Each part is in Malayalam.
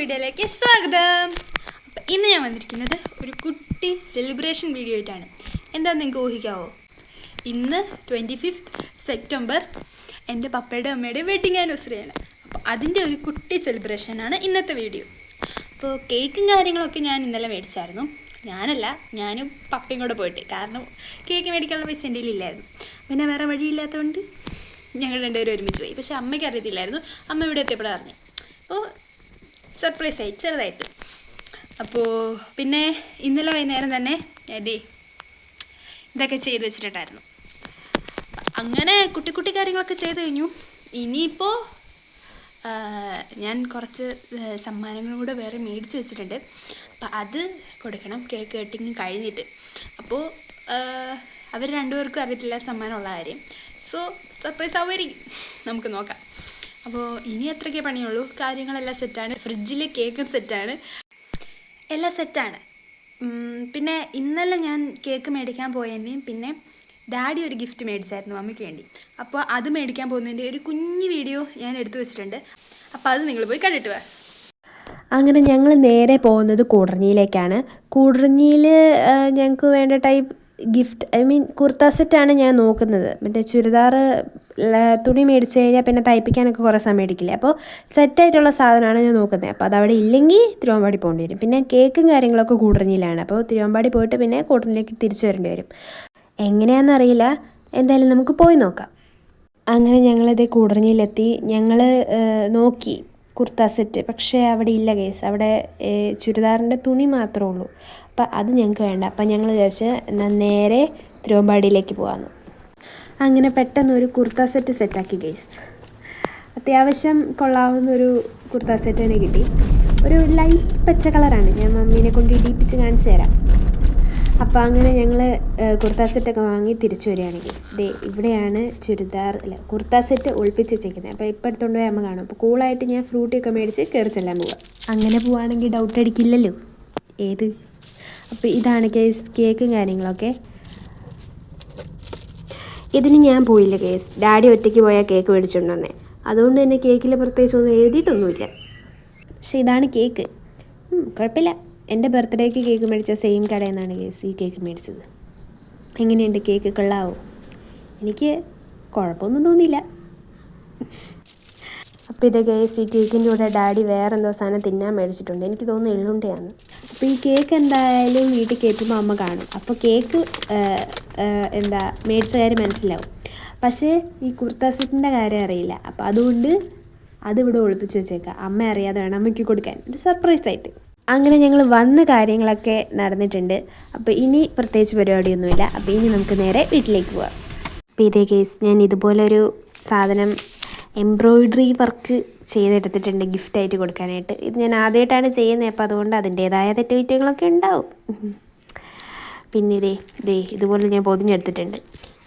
വീഡിയോയിലേക്ക് സ്വാഗതം. അപ്പം ഇന്ന് ഞാൻ വന്നിരിക്കുന്നത് ഒരു കുട്ടി സെലിബ്രേഷൻ വീഡിയോ ആയിട്ടാണ്. എന്താണെന്ന് നിങ്ങൾക്ക് ഊഹിക്കാവോ? ഇന്ന് 25 സെപ്റ്റംബർ എൻ്റെ പപ്പയുടെ അമ്മയുടെ വെഡിങ് ആനിവേഴ്സറിയാണ്. അപ്പോൾ അതിൻ്റെ ഒരു കുട്ടി സെലിബ്രേഷനാണ് ഇന്നത്തെ വീഡിയോ. അപ്പോൾ കേക്കും കാര്യങ്ങളൊക്കെ ഞാൻ ഇന്നലെ മേടിച്ചായിരുന്നു. ഞാനും പപ്പയും കൂടെ പോയിട്ട്, കാരണം കേക്ക് മേടിക്കാനുള്ള പൈസ എൻ്റെ കയ്യിലില്ലായിരുന്നു. പിന്നെ വേറെ വഴിയില്ലാത്തതുകൊണ്ട് ഞങ്ങൾ രണ്ടുപേരും ഒരുമിച്ച് പോയി. പക്ഷേ അമ്മയ്ക്ക് അറിയത്തില്ലായിരുന്നു. അമ്മ ഇവിടെ എത്തിയപ്പോഴാണ് അറിഞ്ഞത്. അപ്പോൾ സർപ്രൈസായി ചെറുതായിട്ട്. അപ്പോൾ പിന്നെ ഇന്നലെ വൈകുന്നേരം തന്നെ ഇതൊക്കെ ചെയ്ത് വെച്ചിട്ടുണ്ടായിരുന്നു. അങ്ങനെ കുട്ടി കാര്യങ്ങളൊക്കെ ചെയ്ത് കഴിഞ്ഞു. ഇനിയിപ്പോൾ ഞാൻ കുറച്ച് സമ്മാനങ്ങളും കൂടെ വേറെ മേടിച്ച് വെച്ചിട്ടുണ്ട്. അപ്പം അത് കൊടുക്കണം കേക്ക് കട്ടിങ് കഴിഞ്ഞിട്ട്. അപ്പോൾ അവർ രണ്ടുപേർക്കും അറിയത്തില്ല സമ്മാനമുള്ള കാര്യം. സോ സർപ്രൈസ് ആവുമായിരിക്കും, നമുക്ക് നോക്കാം. അപ്പോൾ ഇനി അത്രയ്ക്കേ പണിയുള്ളൂ. കാര്യങ്ങളെല്ലാം സെറ്റാണ്. ഫ്രിഡ്ജിലെ കേക്കും സെറ്റാണ്, എല്ലാം സെറ്റാണ്. പിന്നെ ഇന്നലെ ഞാൻ കേക്ക് മേടിക്കാൻ പോയതിൻ്റെയും പിന്നെ ഡാഡി ഒരു ഗിഫ്റ്റ് മേടിച്ചായിരുന്നു അമ്മയ്ക്ക് വേണ്ടി. അപ്പോൾ അത് മേടിക്കാൻ പോകുന്നതിൻ്റെ ഒരു കുഞ്ഞു വീഡിയോ ഞാൻ എടുത്തു വെച്ചിട്ടുണ്ട്. അപ്പോൾ അത് നിങ്ങൾ പോയി കണ്ടിട്ട് വാ. അങ്ങനെ ഞങ്ങൾ നേരെ പോകുന്നത് കൂടറഞ്ഞിയിലേക്കാണ്. കൂടറഞ്ഞിയിൽ ഞങ്ങൾക്ക് വേണ്ട ടൈപ്പ് ഗിഫ്റ്റ് കുർത്ത സെറ്റാണ് ഞാൻ നോക്കുന്നത്. മറ്റേ ചുരിദാർ തുണി മേടിച്ച് കഴിഞ്ഞാൽ പിന്നെ തയ്പ്പിക്കാനൊക്കെ കുറേ സമയം എടുക്കില്ലേ. അപ്പോൾ സെറ്റായിട്ടുള്ള സാധനമാണ് ഞാൻ നോക്കുന്നത്. അപ്പോൾ അതവിടെ ഇല്ലെങ്കിൽ തിരുവമ്പാടി പോകേണ്ടി വരും. പിന്നെ കേക്കും കാര്യങ്ങളൊക്കെ കൂടറഞ്ഞിയിലാണ്. അപ്പോൾ തിരുവമ്പാടി പോയിട്ട് പിന്നെ കൂടറഞ്ഞിലേക്ക് തിരിച്ചു വരേണ്ടി വരും. എങ്ങനെയാണെന്നറിയില്ല, എന്തായാലും നമുക്ക് പോയി നോക്കാം. അങ്ങനെ ഞങ്ങളിത് കൂടറഞ്ഞിയിലെത്തി. ഞങ്ങൾ നോക്കി കുർത്ത സെറ്റ്, പക്ഷേ അവിടെ ഇല്ല കേസ്. അവിടെ ചുരിദാറിൻ്റെ തുണി മാത്രമേ ഉള്ളൂ. അപ്പം അത് ഞങ്ങൾക്ക് വേണ്ട. അപ്പം ഞങ്ങൾ വിചാരിച്ച് എന്നാൽ നേരെ തിരുവമ്പാടിയിലേക്ക് പോകാമെന്ന്. അങ്ങനെ പെട്ടെന്നൊരു കുർത്ത സെറ്റ് സെറ്റാക്കി കേസ്. അത്യാവശ്യം കൊള്ളാവുന്നൊരു കുർത്ത സെറ്റ് തന്നെ കിട്ടി. ഒരു ലൈറ്റ് പച്ച കളറാണ്. ഞാൻ മമ്മീനെ കൊണ്ട് ഇടിപ്പിച്ച് കാണിച്ചു തരാം. അപ്പോൾ അങ്ങനെ ഞങ്ങൾ കുർത്ത സെറ്റൊക്കെ വാങ്ങി തിരിച്ചു വരികയാണ് കേസ്. ഇവിടെയാണ് കുർത്ത സെറ്റ് ഒളിപ്പിച്ച് വെച്ചേക്കുന്നത്. അപ്പോൾ ഇപ്പോൾ എടുത്തുകൊണ്ട് പോയി അമ്മ കാണും. അപ്പോൾ കൂളായിട്ട് ഞാൻ ഫ്രൂട്ടിയൊക്കെ മേടിച്ച് കയറി ചെല്ലാൻ പോവാം. അങ്ങനെ പോവുകയാണെങ്കിൽ ഡൗട്ട് അടിക്കില്ലല്ലോ ഏത്. അപ്പോൾ ഇതാണ് കേസ് കേക്കും കാര്യങ്ങളൊക്കെ. ഇതിന് ഞാൻ പോയില്ല കേസ്. ഡാഡി ഒറ്റയ്ക്ക് പോയാൽ കേക്ക് മേടിച്ചുകൊണ്ട് വന്നേ. അതുകൊണ്ട് തന്നെ കേക്കിൽ പ്രത്യേകിച്ച് ഒന്നും എഴുതിയിട്ടൊന്നുമില്ല. പക്ഷേ ഇതാണ് കേക്ക്. കുഴപ്പമില്ല. എൻ്റെ ബർത്ത്ഡേക്ക് കേക്ക് മേടിച്ച സെയിം കടയിൽ നിന്നാണ് കേസ് ഈ കേക്ക് മേടിച്ചത്. എങ്ങനെയുണ്ട് കേക്ക്? കൊള്ളാവോ? എനിക്ക് കുഴപ്പമൊന്നും തോന്നിയില്ല. അപ്പോൾ ഇത് കേസ് ഈ കേക്കിൻ്റെ കൂടെ ഡാഡി വേറെ എന്തോ സാധനം തിന്നാൻ മേടിച്ചിട്ടുണ്ട്. എനിക്ക് തോന്നുന്നു എള്ളുണ്ടയാണ്. അപ്പോൾ ഈ കേക്ക് എന്തായാലും വീട്ടിൽ കയറ്റുമ്പോൾ അമ്മ കാണും. അപ്പോൾ കേക്ക് മേടിച്ച കാര്യം മനസ്സിലാവും. പക്ഷേ ഈ കുർത്ത സെറ്റിൻ്റെ കാര്യം അറിയില്ല. അപ്പോൾ അതുകൊണ്ട് അതിവിടെ ഒളിപ്പിച്ച് വെച്ചേക്കാം. അമ്മ അറിയാതെ വേണം അമ്മയ്ക്ക് കൊടുക്കാൻ, ഒരു സർപ്രൈസായിട്ട്. അങ്ങനെ ഞങ്ങൾ വന്ന കാര്യങ്ങളൊക്കെ നടന്നിട്ടുണ്ട്. അപ്പോൾ ഇനി പ്രത്യേകിച്ച് പരിപാടിയൊന്നുമില്ല. അപ്പോൾ ഇനി നമുക്ക് നേരെ വീട്ടിലേക്ക് പോകാം. അപ്പോൾ ഇതേ കേസ് ഞാൻ ഇതുപോലൊരു സാധനം എംബ്രോയിഡറി വർക്ക് ചെയ്തെടുത്തിട്ടുണ്ട് ഗിഫ്റ്റായിട്ട് കൊടുക്കാനായിട്ട്. ഇത് ഞാൻ ആദ്യമായിട്ടാണ് ചെയ്യുന്നത്. അപ്പോൾ അതുകൊണ്ട് അതിൻ്റേതായ തെറ്റുകുറ്റങ്ങളൊക്കെ ഉണ്ടാവും. പിന്നെ ഇതുപോലെ ഞാൻ പൊതിഞ്ഞെടുത്തിട്ടുണ്ട്.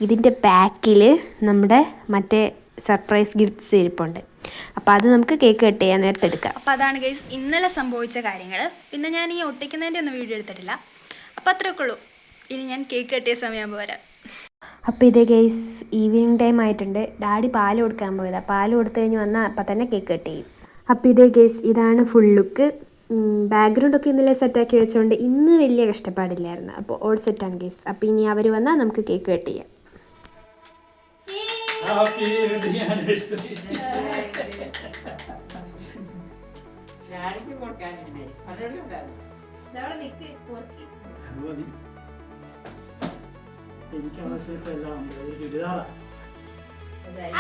ഇതിൻ്റെ ബാക്കിൽ നമ്മുടെ മറ്റേ സർപ്രൈസ് ഗിഫ്റ്റ്സ് ഇരിപ്പുണ്ട്. അപ്പോൾ അത് നമുക്ക് കേക്ക് കട്ട് ചെയ്യാൻ നേരത്തെ എടുക്കാം. അപ്പോൾ അതാണ് ഗൈസ് ഇന്നലെ സംഭവിച്ച കാര്യങ്ങൾ. പിന്നെ ഞാൻ ഈ ഒട്ടിക്കുന്നതിൻ്റെ ഒന്നും വീഡിയോ എടുത്തിട്ടില്ല. അപ്പോൾ അത്രയൊക്കെ ഉള്ളൂ. ഇനി ഞാൻ കേക്ക് കട്ടിയ സമയമാകുമ്പോൾ വരാം. അപ്പോൾ ഇതേ കേസ് ഈവനിങ് ടൈം ആയിട്ടുണ്ട്. ഡാഡി പാൽ കൊടുക്കാൻ പോയതാണ്. പാൽ കൊടുത്തു കഴിഞ്ഞ് വന്നാൽ അപ്പം തന്നെ കേക്ക് കട്ട് ചെയ്യും. അപ്പോൾ ഇതേ കേസ് ഇതാണ് ഫുൾ ലുക്ക്. ബാക്ക്ഗ്രൗണ്ടൊക്കെ ഇന്നലെ സെറ്റാക്കി വെച്ചുകൊണ്ട് ഇന്ന് വലിയ കഷ്ടപ്പാടില്ലായിരുന്നു. അപ്പോൾ ഓൾ സെറ്റാണ് കേസ്. അപ്പോൾ ഇനി അവർ വന്നാൽ നമുക്ക് കേക്ക് കട്ട് ചെയ്യാം.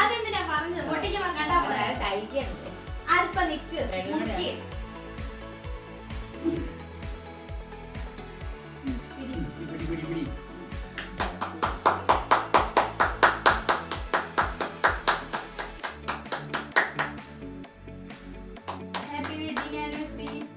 അതെന്തിനാ പറഞ്ഞത്? പൊട്ടിക്കുമ്പോ കണ്ടാ പോരെ. അല്പ നിക്ക് ഹാപ്പി വെഡിങ് ആനിവേഴ്സറി.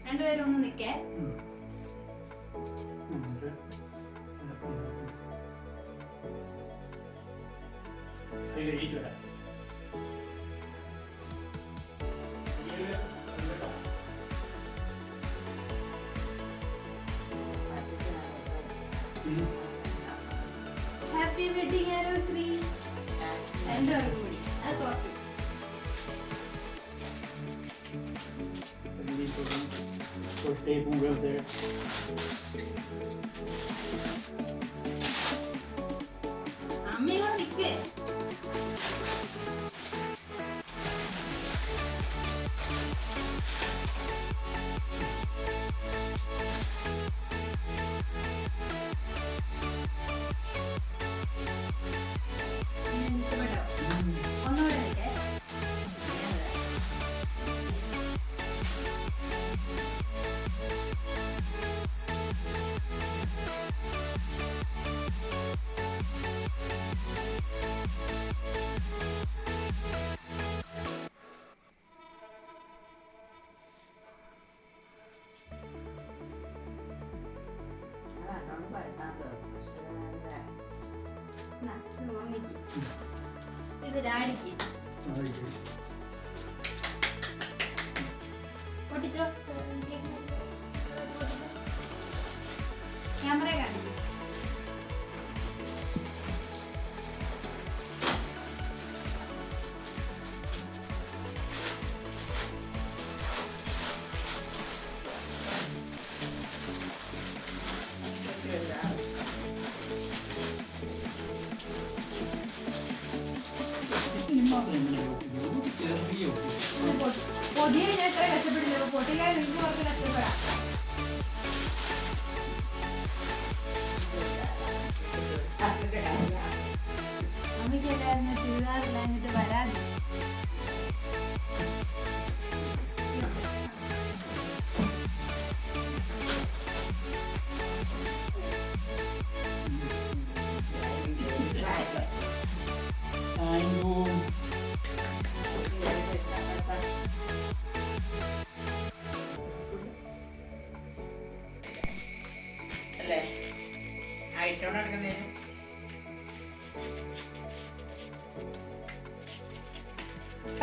രണ്ടുപേരും ഒന്ന് നിൽക്കേ. Happy wedding anniversary. രണ്ടുപേർക്കും കൂടി അത് തുറക്കും. അമ്മയും കൂടെ നിൽക്കേ. ഇഷ്ടപ്പെട്ടോ? ഒന്നുകൂടെ നിൽക്കേ. ഇത് ഡാഡിക്ക് പൊട്ടിച്ചോ. ക്യാമറ കാണിക്കും. പൊടിയെ ഞാൻ എത്ര കഷ്ടപ്പെട്ടില്ല. പൊട്ടിക്കാൻ നിങ്ങൾക്ക് കുറച്ച് കഷ്ടപ്പെടാം. അമ്മയ്ക്കല്ലായിരുന്നു ചുരിദാറില്ലാഞ്ഞിട്ട് വരാതെ.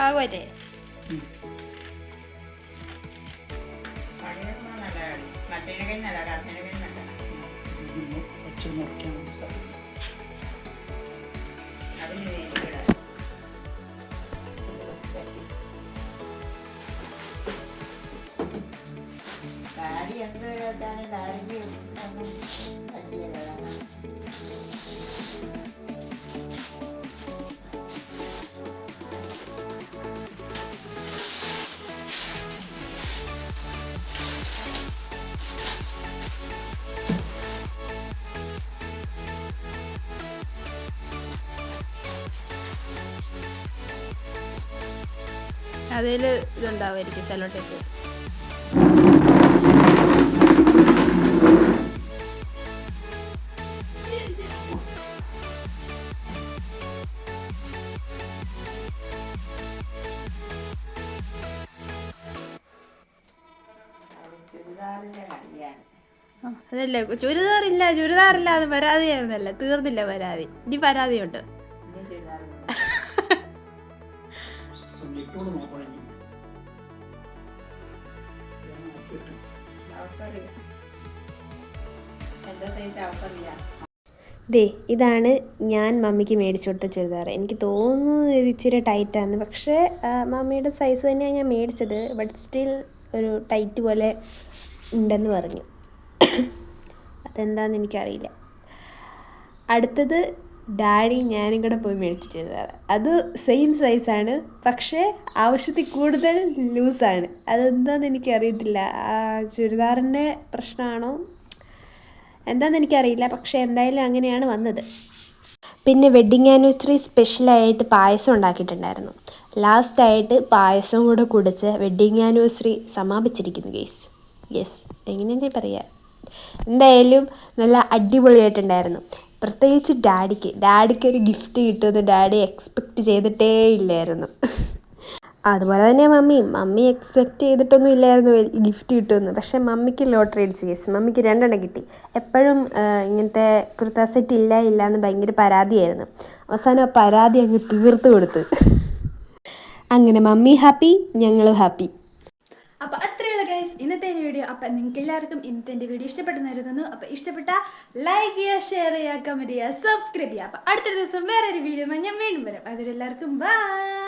ആകുമല്ലേ? ഡാഡി എന്ത് ഡാഡിക്ക് ഒന്നും പറ്റിയല്ല. അതിൽ ഇതുണ്ടാവുമായിരിക്കും സെല്ലോ ടേപ്പ്. അതല്ലേ ചുരിദാറില്ല അത് പരാതിയായിരുന്നല്ല. തീർന്നില്ല പരാതി. ഇനി പരാതിയുണ്ട്. ദേ ഇതാണ് ഞാൻ മമ്മിക്ക് മേടിച്ചു കൊടുത്ത ചുരിദാർ. എനിക്ക് തോന്നുന്നു ഇത് ഇച്ചിരി ടൈറ്റാണ്, പക്ഷേ മമ്മിയുടെ സൈസ് തന്നെയാണ് ഞാൻ മേടിച്ചത്. ബട്ട് സ്റ്റിൽ ഒരു ടൈറ്റ് പോലെ ഉണ്ടെന്ന് പറഞ്ഞു. അതെന്താണെന്ന് എനിക്കറിയില്ല. അടുത്തത് ഡാഡി ഞാനും കൂടെ പോയി മേടിച്ച ചുരിദാർ. അത് സെയിം സൈസാണ്, പക്ഷേ ആവശ്യത്തിൽ കൂടുതൽ ലൂസാണ്. അതെന്താണെന്ന് എനിക്കറിയത്തില്ല. ആ ചുരിദാറിൻ്റെ പ്രശ്നമാണോ എന്താണെന്ന് എനിക്കറിയില്ല, പക്ഷേ എന്തായാലും അങ്ങനെയാണ് വന്നത്. പിന്നെ വെഡ്ഡിങ് ആനിവേഴ്സറി സ്പെഷ്യലായിട്ട് പായസം ഉണ്ടാക്കിയിട്ടുണ്ടായിരുന്നു. ലാസ്റ്റായിട്ട് പായസം കൂടെ കുടിച്ച് വെഡ്ഡിങ് ആനിവേഴ്സറി സമാപിച്ചിരിക്കുന്നു ഗെയ്സ്. യെസ്, എങ്ങനെയെന്നെ പറയുക. എന്തായാലും നല്ല അടിപൊളിയായിട്ടുണ്ടായിരുന്നു. പ്രത്യേകിച്ച് ഡാഡിക്ക് ഒരു ഗിഫ്റ്റ് കിട്ടുമെന്ന് ഡാഡി എക്സ്പെക്റ്റ് ചെയ്തിട്ടേ ഇല്ലായിരുന്നു. അതുപോലെ തന്നെ മമ്മി എക്സ്പെക്റ്റ് ചെയ്തിട്ടൊന്നും ഇല്ലായിരുന്നു ഗിഫ്റ്റ് കിട്ടുമെന്ന്. പക്ഷേ മമ്മിക്ക് ലോട്ടറി അടിച്ച് കേസ്. മമ്മിക്ക് 2 എണ്ണം കിട്ടി. എപ്പോഴും ഇങ്ങനത്തെ കുർത്ത സെറ്റ് ഇല്ല എന്ന് ഭയങ്കര പരാതിയായിരുന്നു. അവസാനം ആ പരാതി അങ്ങ് തീർത്ത് കൊടുത്ത്. അങ്ങനെ മമ്മി ഹാപ്പി, ഞങ്ങളും ഹാപ്പി. അപ്പോൾ അത്രയുള്ള ഗൈസ് ഇന്നത്തെ വീഡിയോ. അപ്പം നിങ്ങൾക്ക് എല്ലാവർക്കും ഇന്നത്തെ എൻ്റെ വീഡിയോ ഇഷ്ടപ്പെട്ടെന്ന് കരുതുന്നു. അപ്പോൾ ഇഷ്ടപ്പെട്ട ലൈക്ക് ചെയ്യുക, ഷെയർ ചെയ്യുക, കമൻറ്റ് ചെയ്യുക, സബ്സ്ക്രൈബ് ചെയ്യുക. അപ്പോൾ അടുത്ത ദിവസം വേറൊരു വീഡിയോ ഞാൻ വീണ്ടും വരാം. അതിലെല്ലാവർക്കും ബൈ.